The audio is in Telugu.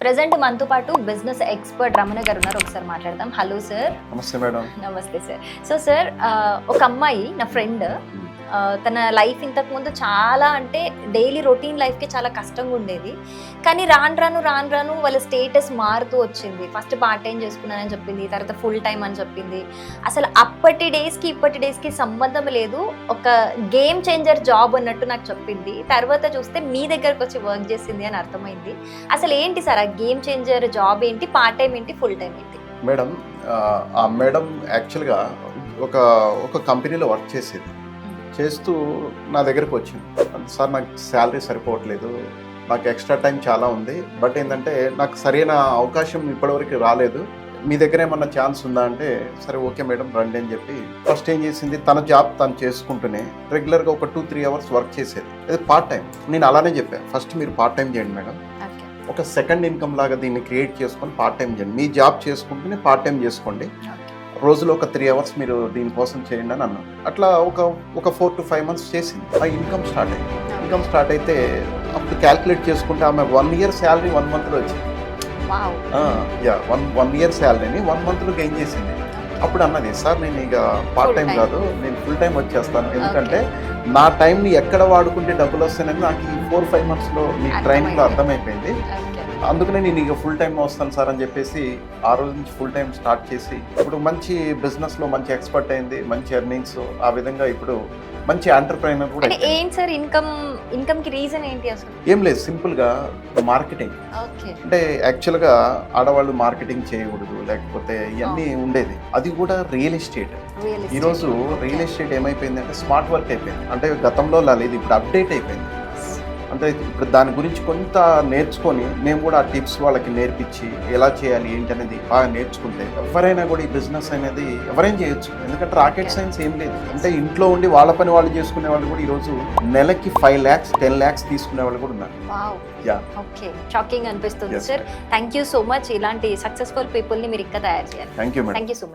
ప్రెసెంట్ మనతో పాటు బిజినెస్ ఎక్స్పర్ట్ రమణ గారు ఉన్నారు. ఒకసారి మాట్లాడదాం. Hello sir. నమస్తే మేడం. నమస్తే సార్. సో సార్, ఒక అమ్మాయి నా ఫ్రెండ్, తన లైఫ్ ఇంతకు ముందు చాలా అంటే డైలీ రొటీన్ లైఫ్కి చాలా కష్టంగా ఉండేది. కానీ రాను రాను వాళ్ళ స్టేటస్ మారుతూ వచ్చింది. ఫస్ట్ పార్ట్ టైం చేసుకున్నానని చెప్పింది, తర్వాత ఫుల్ టైం అని చెప్పింది. అసలు అప్పటి డేస్కి సంబంధం లేదు, ఒక గేమ్ చేంజర్ జాబ్ అన్నట్టు నాకు చెప్పింది. తర్వాత చూస్తే మీ దగ్గరకు వచ్చి వర్క్ చేసింది అని అర్థమైంది. అసలు ఏంటి సార్ ఆ గేమ్ చేంజర్ జాబ్ ఏంటి, పార్ట్ టైం ఏంటి, ఫుల్ టైం ఏంటి? మేడం, ఆ మేడం యాక్చువల్గా ఒక కంపెనీలో వర్క్ చేస్తూ నా దగ్గరకు వచ్చింది. సార్ నాకు శాలరీ సరిపోవట్లేదు, నాకు ఎక్స్ట్రా టైం చాలా ఉంది, బట్ ఏంటంటే నాకు సరైన అవకాశం ఇప్పటివరకు రాలేదు, మీ దగ్గర ఏమన్నా ఛాన్స్ ఉందా అంటే, సరే ఓకే మేడం రండి అని చెప్పి ఫస్ట్ ఏం చేసింది, తన జాబ్ తను చేసుకుంటూనే రెగ్యులర్గా ఒక 2-3 అవర్స్ వర్క్ చేసేది. అది పార్ట్ టైం. నేను అలానే చెప్పాను, ఫస్ట్ మీరు పార్ట్ టైం చేయండి మేడం, ఒక సెకండ్ ఇన్కమ్ లాగా దీన్ని క్రియేట్ చేసుకొని పార్ట్ టైం చేయండి, మీ జాబ్ చేసుకుంటూనే పార్ట్ టైం చేసుకోండి, రోజులో ఒక 3 అవర్స్ మీరు దీనికోసం చేయండి అని అన్నాను. అట్లా ఒక 4 to 5 months చేసింది. ఆ ఇన్కమ్ స్టార్ట్ అయితే అప్పుడు క్యాల్కులేట్ చేసుకుంటే ఆమె 1 year శాలరీ 1 monthలో వచ్చింది. వన్ ఇయర్ శాలరీని 1 monthలో గెయిన్ చేసింది. అప్పుడు అన్నది, సార్ నేను ఇక పార్ట్ టైం కాదు, నేను ఫుల్ టైం వచ్చేస్తాను, ఎందుకంటే నా టైంని ఎక్కడ వాడుకుంటే డబ్బులు వస్తాయని నాకు ఈ 4-5 monthsలో మీ ట్రైనింగ్లో అర్థమైపోయింది. అందుకనే నేను ఇక ఫుల్ టైం వస్తాను సార్ అని చెప్పేసి ఆ రోజు నుంచి ఫుల్ టైం స్టార్ట్ చేసి ఇప్పుడు మంచి బిజినెస్లో మంచి ఎక్స్పర్ట్ అయింది, మంచి ఎర్నింగ్స్, ఆ విధంగా ఇప్పుడు మంచి ఎంటర్ప్రైనర్ కూడా. ఏంటి సార్ ఇన్కమ్ కి రీజన్ ఏంటి అసలు? ఏం లేదు, సింపుల్ గా మార్కెటింగ్. అంటే యాక్చువల్ గా ఆడవాళ్ళు మార్కెటింగ్ చేయకూడదు, లేకపోతే ఇవన్నీ ఉండేది. అది కూడా రియల్ ఎస్టేట్. ఈ రోజు రియల్ ఎస్టేట్ ఏమైపోయింది అంటే స్మార్ట్ వర్క్ అయిపోయింది. అంటే గతంలో లేదు, ఇప్పుడు అప్డేట్ అయిపోయింది. అంటే ఇప్పుడు దాని గురించి కొంత నేర్చుకొని మేము కూడా ఆ టిప్స్ వాళ్ళకి నేర్పించి ఎలా చేయాలి ఏంటి అనేది బాగా నేర్చుకుంటే ఎవరైనా కూడా ఈ బిజినెస్ అనేది ఎవరైనా చేయొచ్చు. ఎందుకంటే రాకెట్ సైన్స్ ఏం లేదు. అంటే ఇంట్లో ఉండి వాళ్ళ పని వాళ్ళు చేసుకునే వాళ్ళు కూడా ఈరోజు నెలకి 5 lakhs 10 lakhs తీసుకునే వాళ్ళు కూడా ఉన్నారు. షాకింగ్ అనిపిస్తుంది sir. Thank you so much. ఇలాంటి సక్సెస్ఫుల్ పీపుల్ ని మీరు ఇంకా తయారు చేయాలి. Thank you madam. Thank you so much.